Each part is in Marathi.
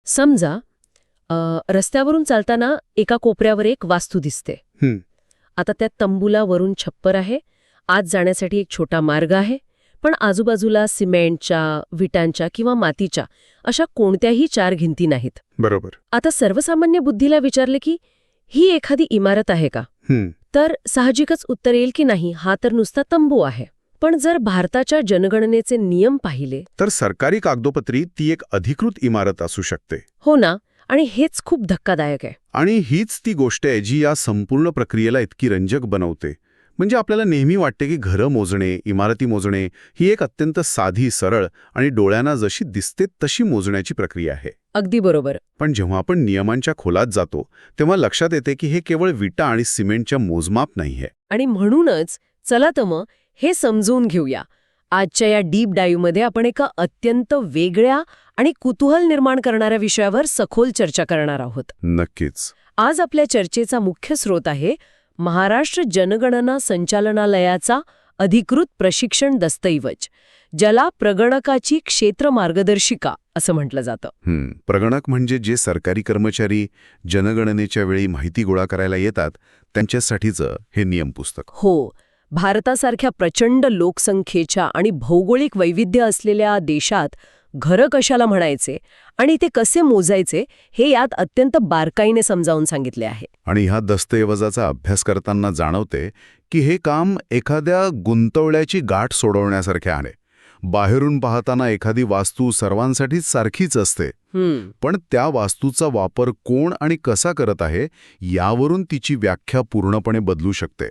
समजा रस्त्यावरून चालताना एका कोपऱ्यावर एक वास्तू दिसते. हं, आता त्या तंबूला वरून छप्पर आहे, आत जाण्यासाठी एक छोटा मार्ग आहे, पण आजूबाजूला सिमेंटच्या, विटांच्या किंवा मातीच्या अशा कोणत्याही चार भिंती नाहीत. बरोबर. आता सर्वसामान्य बुद्धीला विचारले की ही एखादी इमारत आहे का, हं, तर साहजिकच उत्तर येईल की नाही, हा तर नुसता तंबू आहे. पण जर भारताच्या जनगणनेचे नियम पाहिले, तर सरकारी कागदोपत्री ती एक अधिकृत इमारत असू शकते. हो ना, आणि हेच खूप धक्कादायक आहे. आणि हीच ती गोष्ट आहे जी या संपूर्ण प्रक्रियेला इतकी रंजक बनवते. म्हणजे आपल्याला नेहमी वाटते की घरं मोजणे, इमारती मोजणे ही एक अत्यंत साधी, सरळ आणि डोळ्यांना जशी दिसते तशी मोजण्याची प्रक्रिया आहे. अगदी बरोबर. पण जेव्हा आपण नियमांच्या खोलात जातो तेव्हा लक्षात येते की हे केवळ विटा आणि सिमेंटच्या मोजमाप नाहीये. आणि म्हणूनच चला तर मग हे समजून घेऊया. आजच्या या डीप डाईव्हमध्ये आपण एका अत्यंत वेगळ्या आणि कुतूहल निर्माण करणाऱ्या विषयावर सखोल चर्चा करणार आहोत. नक्कीच. आज आपल्या चर्चेचा मुख्य स्रोत आहे महाराष्ट्र जनगणना संचालनालयाचा अधिकृत प्रशिक्षण दस्तऐवज, ज्याला प्रगणकाची क्षेत्र मार्गदर्शिका असं म्हटलं जातं. प्रगणक म्हणजे जे सरकारी कर्मचारी जनगणनेच्या वेळी माहिती गोळा करायला येतात त्यांच्यासाठीचं हे नियम पुस्तक. हो, भारतासारख्या प्रचंड लोकसंख्येच्या आणि भौगोलिक वैविध्य असलेल्या देशात घरं कशाला म्हणायचे आणि ते कसे मोजायचे हे यात अत्यंत बारकाईने समजावून सांगितले आहे. आणि ह्या दस्तऐवजाचा अभ्यास करताना जाणवते की हे काम एखाद्या गुंतवल्याची गाठ सोडवण्यासारखे आहे. बाहेरून पाहताना एखादी वास्तू सर्वांसाठीच सारखीच असते, पण त्या वास्तूचा वापर कोण आणि कसा करत आहे यावरून तिची व्याख्या पूर्णपणे बदलू शकते.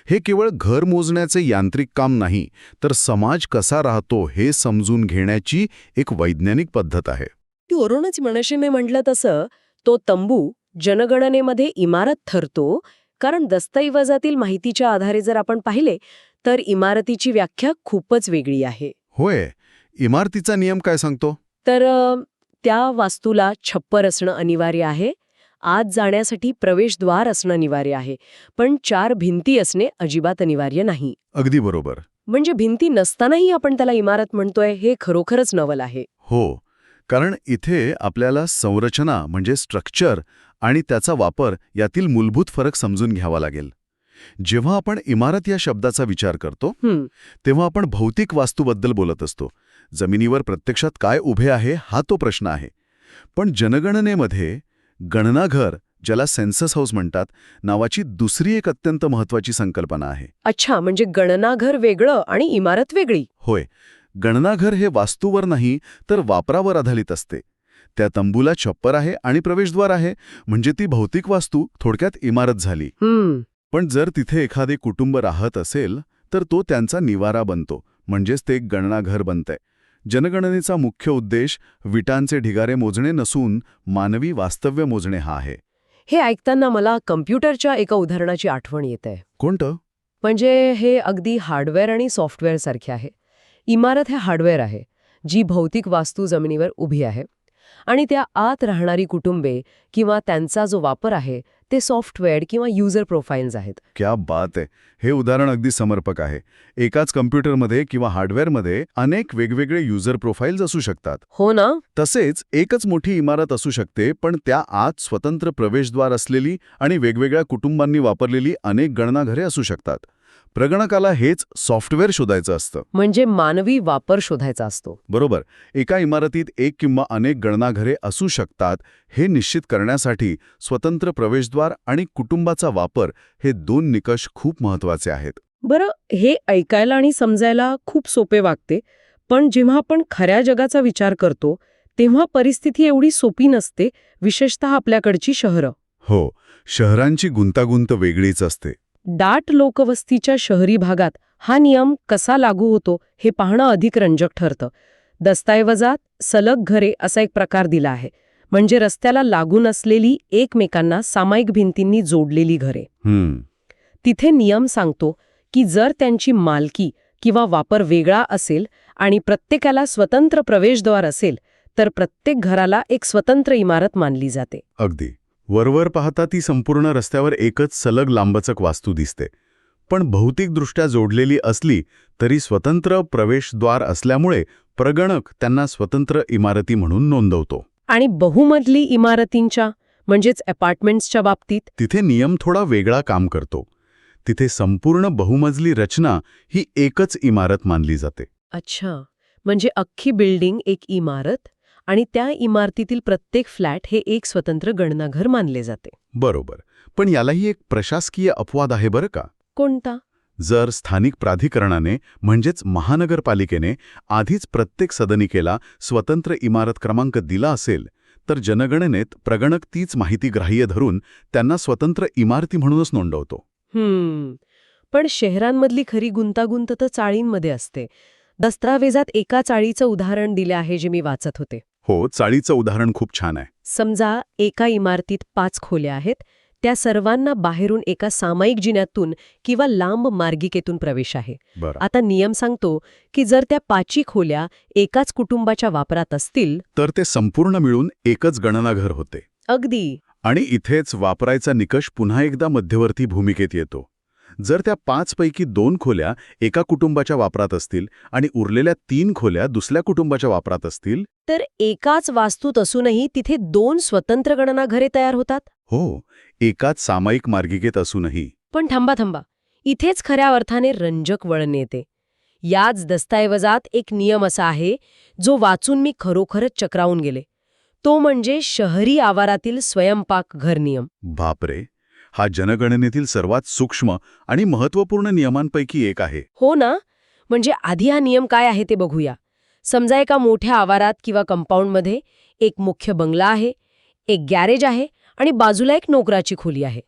हे केवळ घर मोजण्याचे यांत्रिक काम नाही, तर समाज कसा राहतो हे समजून घेण्याची एक वैज्ञानिक पद्धत आहे. ती वरूनच मनीषीने म्हटलं तसं तो तंबू जनगणनेमध्ये इमारत ठरतो, कारण दस्तऐवजातील माहितीच्या आधारे जर आपण पाहिले तर इमारतीची व्याख्या खूपच वेगळी आहे. होय, इमारतीचा नियम काय सांगतो? तर त्या वास्तूला छप्पर असणं अनिवार्य आहे, आत जाण्यासाठी प्रवेशद्वार असणं अनिवार्य आहे, पण चार भिंती असणे अजिबात अनिवार्य नाही. अगदी बरोबर. म्हणजे भिंती नसतानाही आपण त्याला इमारत म्हणतोय हे खरोखरच नवल आहे. हो, कारण इथे आपल्याला संरचना म्हणजे स्ट्रक्चर आणि त्याचा वापर यातील मूलभूत फरक समजून घ्यावा लागेल. जेव्हा आपण इमारत या शब्दाचा विचार करतो तेव्हा आपण भौतिक वास्तूबद्दल बोलत असतो. जमिनीवर प्रत्यक्षात काय उभे आहे हा तो प्रश्न आहे. पण जनगणनेमध्ये गणनाघर, ज्याला सेन्सस हाऊस म्हणतात, नावाची दुसरी एक अत्यंत महत्वाची संकल्पना आहे. अच्छा, म्हणजे गणनाघर वेगळं आणि इमारत वेगळी. होय, गणनाघर हे वास्तूवर नाही तर वापरावर आधारित असते. त्या तंबूला छप्पर आहे आणि प्रवेशद्वार आहे, म्हणजे ती भौतिक वास्तू थोडक्यात इमारत झाली. पण जर तिथे एखादे कुटुंब राहत असेल तर तो त्यांचा निवारा बनतो, म्हणजेच ते एक गणनाघर बनतंय. जनगणनेचा मुख्य उद्देश विटांचे ढिगारे मोजणे नसून मानवी वास्तव्य मोजणे हा आहे. हे ऐकताना मला कम्प्युटरच्या एका उदाहरणाची आठवण येते. कोणतं? म्हणजे हे अगदी हार्डवेअर आणि सॉफ्टवेअर सारखे आहे. इमारत हे हार्डवेअर आहे, जी भौतिक वास्तू जमिनीवर उभी आहे, आणि त्या आत राहणारी कुटुंबे किंवा त्यांचा जो वापर आहे ते सॉफ्टवेअर किंवा युजर प्रोफाईल्स आहेत. क्या बात आहे. हे उदाहरण अगदी समर्पक आहे. एकाच कम्प्युटरमध्ये किंवा हार्डवेअरमध्ये अनेक वेगवेगळे युजर प्रोफाईल्स असू शकतात. हो ना. तसेच एकच मोठी इमारत असू शकते, पण त्या आत स्वतंत्र प्रवेशद्वार असलेली आणि वेगवेगळ्या कुटुंबांनी वापरलेली अनेक गणनाघरे असू शकतात. प्रगणकाला हेच सॉफ्टवेअर शोधायचं असतं, म्हणजे मानवी वापर शोधायचा असतो. बरोबर. एका इमारतीत एक किंवा अनेक गणनाघरे असू शकतात हे निश्चित करण्यासाठी स्वतंत्र प्रवेशद्वार आणि कुटुंबाचा वापर हे दोन निकष खूप महत्वाचे आहेत. बरं, हे ऐकायला आणि समजायला खूप सोपे वाटते, पण जेव्हा आपण खऱ्या जगाचा विचार करतो तेव्हा परिस्थिती एवढी सोपी नसते, विशेषतः आपल्याकडची शहरं. हो, शहरांची गुंतागुंत वेगळीच असते. दाट लोकवस्तीच्या शहरी भागात हा नियम कसा लागू होतो हे पाहणं अधिक रंजक ठरतं. दस्तऐवजात सलग घरे असा एक प्रकार दिला आहे, म्हणजे रस्त्याला लागून असलेली एकमेकांना सामायिक भिंतींनी जोडलेली घरे. तिथे नियम सांगतो की जर त्यांची मालकी किंवा वापर वेगळा असेल आणि प्रत्येकाला स्वतंत्र प्रवेशद्वार असेल तर प्रत्येक घराला एक स्वतंत्र इमारत मानली जाते. अगदी. वरवर पाहता ती संपूर्ण रस्त्यावर एकच सलग लांबचक वास्तू दिसते, पण भौतिकदृष्ट्या जोडलेली असली तरी स्वतंत्र प्रवेशद्वार असल्यामुळे प्रगणक त्यांना स्वतंत्र इमारती म्हणून नोंदवतो. आणि बहुमजली इमारतींच्या म्हणजेच अपार्टमेंट्सच्या बाबतीत? तिथे नियम थोडा वेगळा काम करतो. तिथे संपूर्ण बहुमजली रचना ही एकच इमारत मानली जाते. अच्छा, म्हणजे अख्खी बिल्डिंग एक इमारत आणि त्या इमारतीतील प्रत्येक फ्लॅट हे एक स्वतंत्र गणनाघर मानले जाते. बरोबर. पण यालाही एक प्रशासकीय अपवाद आहे बरं का. कोणता? जर स्थानिक प्राधिकरणाने म्हणजेच महानगरपालिकेने आधीच प्रत्येक सदनिकेला स्वतंत्र इमारत क्रमांक दिला असेल तर जनगणनेत प्रगणक तीच माहिती ग्राह्य धरून त्यांना स्वतंत्र इमारती म्हणूनच नोंदवतो. पण शहरांमधली खरी गुंतागुंत तर चाळींमध्ये असते. दस्तावेजात एका चाळीचं उदाहरण दिले आहे जे मी वाचत होते. हो, चाळीचं उदाहरण खूप छान आहे. समजा एका इमारतीत 5 खोल्या आहेत. त्या सर्वांना बाहेरून एका सामायिक जिन्यातून किंवा लांब मार्गिकेतून प्रवेश आहे. बरं. आता नियम सांगतो की जर त्या 5 खोल्या एकाच कुटुंबाच्या वापरात असतील तर ते संपूर्ण मिळून एकच गणनाघर होते. अगदी. आणि इथेच वापरायचा निकष पुन्हा एकदा मध्यवर्ती भूमिकेत येतो. जर त्या 5 पैकी 2 खोल्या एका कुटुंबाच्या वापरात असतील आणि उरलेल्या 3 खोल्या दुसऱ्या कुटुंबाच्या वापरात असतील तर एकाच वास्तूत असूनही तिथे 2 स्वतंत्र गणनाघरे तयार होतात. हो, एकाच सामायिक मार्गिकेत असूनही. पण थांबा. इथेच खऱ्या अर्थाने रंजक वळण येते. याच दस्तऐवजात एक नियम असा आहे जो वाचून मी खरोखरच चक्रावून गेले. तो म्हणजे शहरी आवारातील स्वयंपाकघर नियम. बापरे, हा जनगणनेतील सर्वात सूक्ष्म आणि महत्त्वपूर्ण नियमांपैकी एक आहे. हो ना? म्हणजे आधी हा नियम काय आहे ते बघूया. समजा एका मोठ्या आवारात किंवा कंपाऊंडमध्ये एक मुख्य बंगला आहे, एक गॅरेज आहे आणि बाजूला एक नोकराची खोली आहे.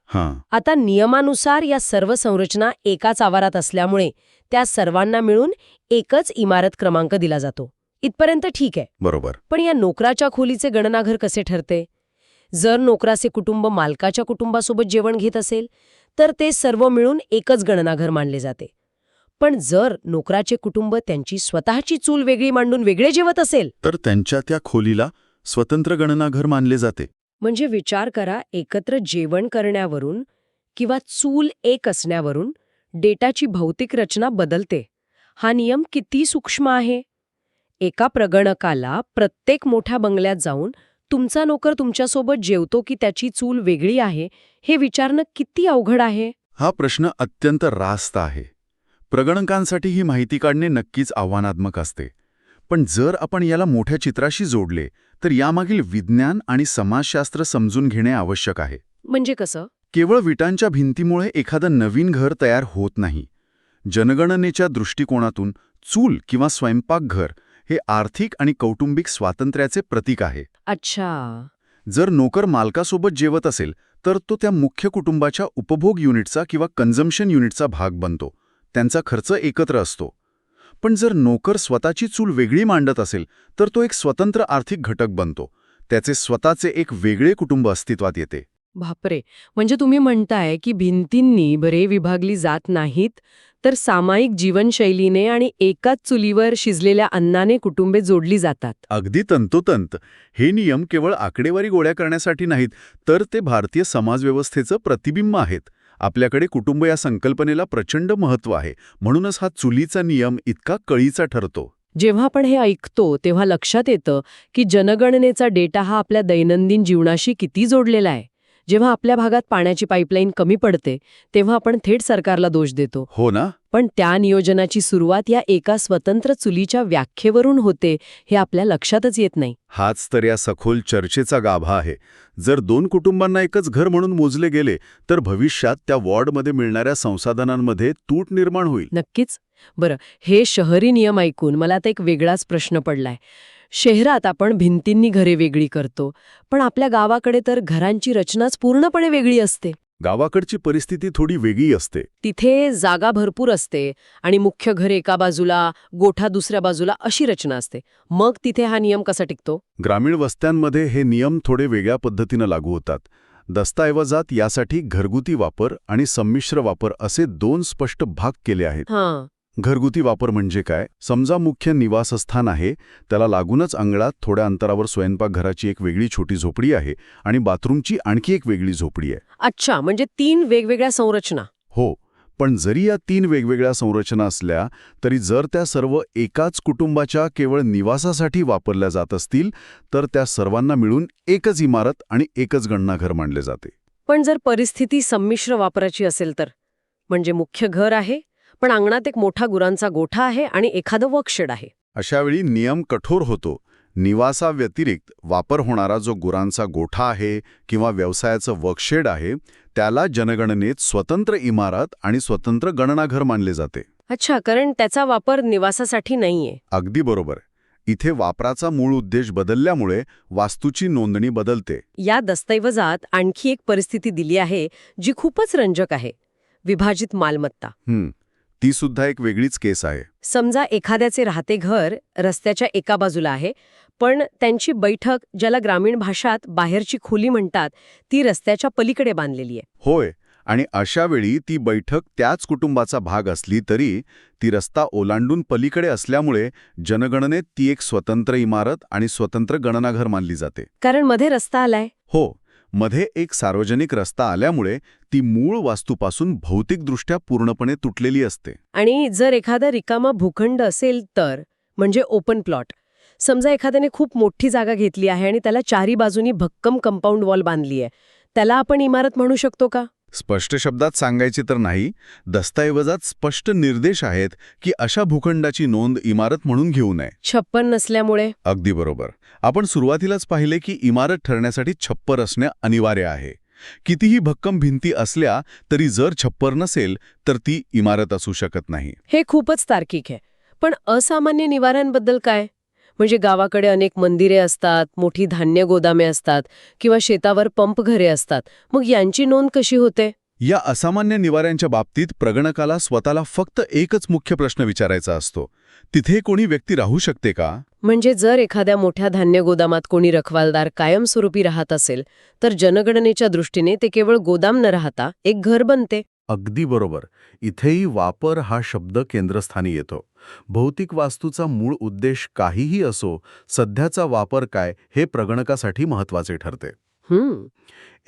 आता नियमानुसार या सर्व संरचना एकाच आवारात असल्यामुळे त्या सर्वांना मिळून एकच इमारत क्रमांक दिला जातो. इथपर्यंत ठीक आहे. बरोबर. पण या नोकराच्या खोलीचे गणनाघर कसे ठरते? जर नोकराचे कुटुंब मालकाच्या कुटुंबासोबत जेवण घेत असेल तर ते सर्व मिळून एकच गणनाघर मानले जाते. पण जर नोकराचे कुटुंब त्यांची स्वतःची चूल वेगळी मांडून वेगळे जेवत असेल तर त्यांच्या त्या खोलीला स्वतंत्र गणनाघर मानले जाते. म्हणजे विचार करा, एकत्र जेवण करण्यावरून किंवा चूल एक असण्यावरून डेटाची भौतिक रचना बदलते. हा नियम किती सूक्ष्म आहे. एका प्रगणकाला प्रत्येक मोठ्या बंगल्यात जाऊन तुमचा नोकर तुमच्यासोबत जेवतो की त्याची चूल वेगळी आहे हे विचारणं किती अवघड आहे. हा प्रश्न अत्यंत रास्त आहे. प्रगणकांसाठी ही माहिती काढणे नक्कीच आव्हानात्मक असते. पण जर आपण याला मोठ्या चित्राशी जोडले तर यामागील विज्ञान आणि समाजशास्त्र समजून घेणे आवश्यक आहे. म्हणजे कसं? केवळ विटांच्या भिंतीमुळे एखादं नवीन घर तयार होत नाही. जनगणनेच्या दृष्टिकोनातून चूल किंवा स्वयंपाकघर हे आर्थिक आणि कौटुंबिक स्वातंत्र्याचे प्रतीक आहे. अच्छा. जर नोकर मालकासोबत जेवत असेल तर तो त्या मुख्य कुटुंबाच्या उपभोग युनिटचा किंवा कन्झम्पशन युनिटचा भाग बनतो. त्यांचा खर्च एकत्र असतो. पण जर नोकर स्वतःची चूल वेगळी मांडत असेल तर तो एक स्वतंत्र आर्थिक घटक बनतो. त्याचे स्वतःचे एक वेगळे कुटुंब अस्तित्वात येते. बापरे, म्हणजे तुम्ही म्हणताय की भिंतींनी बरे विभागली जात नाहीत तर सामायिक जीवनशैलीने आणि एकाच चुलीवर शिजलेल्या अन्नाने कुटुंबे जोडली जातात. अगदी तंतोतंत. हे नियम केवळ आकडेवारी गोळा करण्यासाठी नाहीत तर ते भारतीय समाजव्यवस्थेचं प्रतिबिंब आहेत. आपल्याकडे कुटुंब या संकल्पनेला प्रचंड महत्त्व आहे. म्हणूनच हा चुलीचा नियम इतका कळीचा ठरतो. जेव्हा आपण हे ऐकतो तेव्हा लक्षात येतं की जनगणनेचा डेटा हा आपल्या दैनंदिन जीवनाशी किती जोडलेला आहे. जेव्हा आपल्या भागात पाण्याची पाईपलाईन कमी पडते तेव्हा आपण थेट सरकारला दोष देतो. हो ना? पण त्या नियोजनाची सुरुवात या एका स्वतंत्र चुलीच्या व्याख्येवरून होते हे आपल्या लक्षातच येत नाही. हाच तर या सखोल चर्चेचा गाभा आहे. जर 2 कुटुंबांना एकच घर म्हणून मोजले गेले तर भविष्यात त्या वॉर्डमध्ये मिळणाऱ्या संसाधनांमध्ये तूट निर्माण होईल. नक्कीच. बरं, हे शहरी नियम ऐकून मला आता एक वेगळाच प्रश्न पडलाय. शहरात आपण भिंतींनी घरे वेगळी करतो, पण आपल्या गावाकडे तर घरांची रचनाच पूर्णपणे वेगळी असते. गावाकडची परिस्थिती थोडी वेगळी असते. तिथे जागा भरपूर असते आणि मुख्य घर एका बाजूला, गोठा दुसऱ्या बाजूला अशी रचना असते. मग तिथे हा नियम कसा टिकतो? ग्रामीण वस्त्यांमध्ये हे नियम थोडे वेगळ्या पद्धतीनं लागू होतात. दस्तऐवजात यासाठी घरगुती वापर आणि संमिश्र वापर असे 2 स्पष्ट भाग केले आहेत. घरगुती वापर म्हणजे काय? समजा मुख्य निवासस्थान आहे, त्याला लागूनच अंगणात थोड्या अंतरावर स्वयंपाकघराची एक वेगळी छोटी झोपडी आहे आणि बाथरूमची आणखी एक वेगळी झोपडी आहे. अच्छा, म्हणजे 3 वेगवेगळ्या संरचना. हो, पण जरी या 3 वेगवेगळ्या संरचना असल्या तरी जर त्या सर्व एकाच कुटुंबाच्या केवळ निवासासाठी वापरल्या जात असतील तर त्या सर्वांना मिळून एकच इमारत आणि एकच गणनाघर मानले जाते. पण जर परिस्थिती संमिश्र वापराची असेल तर, म्हणजे मुख्य घर आहे पण अंगणात एक मोठा गुरांचा गोठा आहे आणि एखादं वर्कशेड आहे, अशावेळी नियम कठोर होतो. निवासाव्यतिरिक्त वापर होणारा जो गुरांचा गोठा आहे किंवा व्यवसायाचं वर्कशेड आहे त्याला जनगणनेत स्वतंत्र इमारत आणि स्वतंत्र गणनाघर मानले जाते. अच्छा, कारण त्याचा वापर निवासासाठी नाहीये. अगदी बरोबर. इथे वापराचा मूळ उद्देश बदलल्यामुळे वास्तूची नोंदणी बदलते. या दस्तऐवजात आणखी एक परिस्थिती दिली आहे जी खूपच रंजक आहे, विभाजित मालमत्ता. ती सुद्धा एक वेगळीच केस आहे. समजा एखाद्याचे राहते घर रस्त्याच्या एका बाजूला आहे, पण त्यांची बैठक, ज्याला ग्रामीण भाषात बाहेरची खोली म्हणतात, ती रस्त्याच्या पलीकडे बांधलेली आहे. होय, आणि अशा वेळी ती बैठक त्याच कुटुंबाचा भाग असली तरी ती रस्ता ओलांडून पलीकडे असल्यामुळे जनगणनेत ती एक स्वतंत्र इमारत आणि स्वतंत्र गणनाघर मानली जाते. कारण मध्ये रस्ता आलाय. हो, मध्ये एक सार्वजनिक रस्ता आल्यामुळे ती मूळ वास्तूपासून भौतिकदृष्ट्या पूर्णपणे तुटलेली असते. आणि जर एखादा रिकामा भूखंड असेल तर, म्हणजे ओपन प्लॉट, समजा एखाद्याने खूप मोठी जागा घेतली आहे आणि त्याला चारी बाजूनी भक्कम कंपाऊंड वॉल बांधली आहे, त्याला आपण इमारत म्हणू शकतो का? स्पष्ट शब्दात सांगायचे तर नाही. दस्तऐवजात स्पष्ट निर्देश आहेत की अशा भूखंडाची नोंद इमारत म्हणून घेऊ नये. 56 नसल्यामुळे. अगदी बरोबर. आपण सुरुवातीलाच पाहिले की इमारत ठरण्यासाठी छप्पर असणे अनिवार्य आहे. कितीही भक्कम भिंती असल्या तरी जर छप्पर नसेल तर ती इमारत असू शकत नाही. हे खूपच तार्किक आहे. पण असामान्य निवारांबद्दल काय? म्हणजे गावाकडे अनेक मंदिरे असतात, मोठी धान्य गोदामे असतात किंवा शेतावर पंप घरे असतात, मग यांची नोंद कशी होते? या असामान्य निवाऱ्यांच्या बाबतीत प्रगणकाला स्वतःला फक्त एकच मुख्य प्रश्न विचारायचा असतो: तिथे कोणी व्यक्ती राहू शकते का? म्हणजे जर एखाद्या मोठ्या धान्य गोदामात कोणी रखवालदार कायमस्वरूपी राहत असेल तर जनगणनेच्या दृष्टीने ते केवळ गोदाम न राहता एक घर बनते. अगदी बरोबर. इथेही वापर हा शब्द केंद्रस्थानी येतो. भौतिक वास्तूचा मूळ उद्देश काहीही असो, सध्याचा वापर काय हे प्रगणकासाठी महत्वाचे ठरते.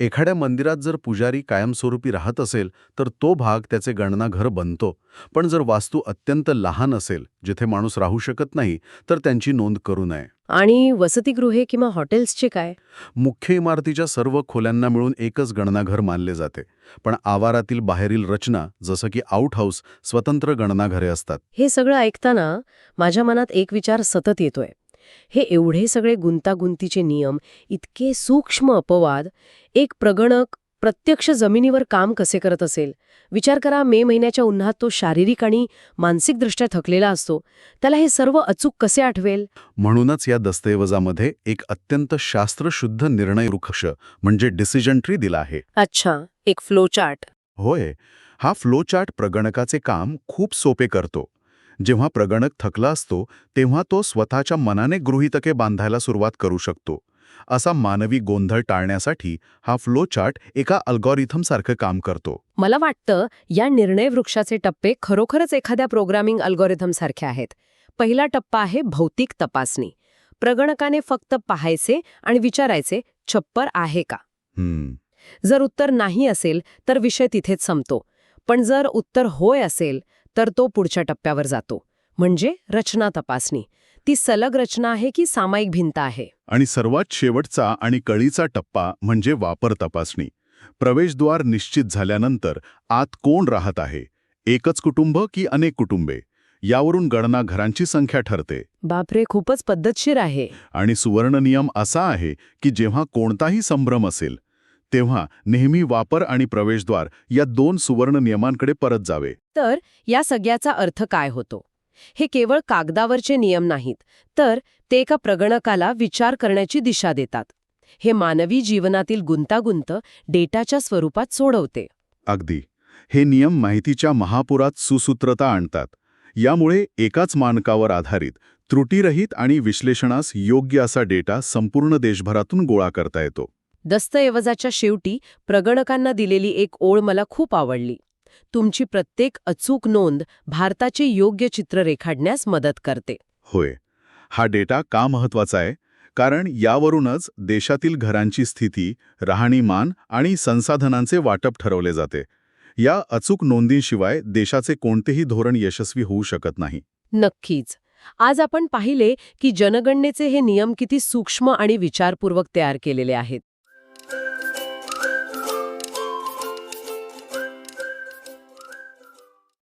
एखाद्या मंदिरात जर पुजारी कायमस्वरूपी राहत असेल तर तो भाग त्याचे गणनाघर बनतो. पण जर वास्तू अत्यंत लहान असेल, जिथे माणूस राहू शकत नाही, तर त्यांची नोंद करू नये. आणि वसतिगृहे किंवा हॉटेल्सचे काय? मुख्य इमारतीच्या सर्व खोल्यांना मिळून एकच गणनाघर मानले जाते. पण आवारातील बाहेरील रचना, जसं की आउटहाऊस, स्वतंत्र गणनाघरे असतात. हे सगळं ऐकताना माझ्या मनात एक विचार सतत येतोय. हे एवढे सगळे गुंतागुंतीचे नियम, इतके सूक्ष्म अपवाद, एक प्रगणक प्रत्यक्ष जमिनीवर काम कसे करत असेल? विचार करा, मे महिन्याच्या उन्हात तो शारीरिक आणि मानसिकदृष्ट्या थकलेला असतो. त्याला हे सर्व अचूक कसे आठवेल? म्हणूनच या दस्तऐवजामध्ये एक अत्यंत शास्त्रशुद्ध निर्णय वृक्ष म्हणजे डिसिजन ट्री दिला आहे. अच्छा, एक फ्लो चार्ट. होय, हा फ्लो चार्ट प्रगणकाचे काम खूप सोपे करतो. जेव्हा प्रगणक थकला असतो तेव्हा तो स्वतःच्या मनाने गृहीतके बांधायला सुरुवात करू शकतो. असा मानवी गोंधळ टाळण्यासाठी हा फ्लो चार्ट एका अल्गोरिथमसारखं काम करतो. मला वाटतं या निर्णय वृक्षाचे टप्पे खरोखरच एखाद्या प्रोग्रामिंग अल्गोरिथमसारखे आहेत. पहिला टप्पा आहे भौतिक तपासणी. प्रगणकाने फक्त पाहायचे आणि विचारायचे, छप्पर आहे का? जर उत्तर नाही असेल तर विषय तिथेच संपतो. पण जर उत्तर होय असेल तर तो पुढच्या टप्प्यावर जातो, म्हणजे रचना तपासणी. ती सलग रचना आहे की सामायिक भिंत आहे? आणि सर्वात शेवटचा आणि कळीचा टप्पा म्हणजे वापर तपासणी. प्रवेशद्वार निश्चित झाल्यानंतर आत कोण राहत आहे, एकच कुटुंब की अनेक कुटुंबे, यावरून गणना घरांची संख्या ठरते. बापरे, खूपच पद्धतशीर आहे. आणि सुवर्ण नियम असा आहे की जेव्हा कोणताही संभ्रम असेल तेव्हा नेहमी वापर आणि प्रवेशद्वार या 2 सुवर्ण नियमांकडे परत जावे. तर या सगळ्याचा अर्थ काय होतो? हे केवळ कागदावरचे नियम नाहीत, तर ते एका प्रगणकाला विचार करण्याची दिशा देतात. हे मानवी जीवनातील गुंतागुंत डेटाच्या स्वरूपात सोडवते. अगदी. हे नियम माहितीच्या महापुरात सुसूत्रता आणतात. यामुळे एकाच मानकावर आधारित, त्रुटीरहित आणि विश्लेषणास योग्य असा डेटा संपूर्ण देशभरातून गोळा करता येतो. दस्तऐवजाच्या शेवटी प्रगणकांना दिलेली एक ओळ मला खूप आवडली. तुमची प्रत्येक अचूक नोंद भारताचे योग्य चित्र रेखाटण्यास मदत करते. होय, हा डेटा का महत्वाचा आहे? कारण यावरूनच देशातील घरांची स्थिती, राहणीमान आणि संसाधनांचे वाटप ठरवले जाते. या अचूक नोंदींशिवाय देशाचे कोणतेही धोरण यशस्वी होऊ शकत नाही. नक्कीच. आज आपण पाहिले की जनगणनेचे हे नियम किती सूक्ष्म आणि विचारपूर्वक तयार केलेले आहेत.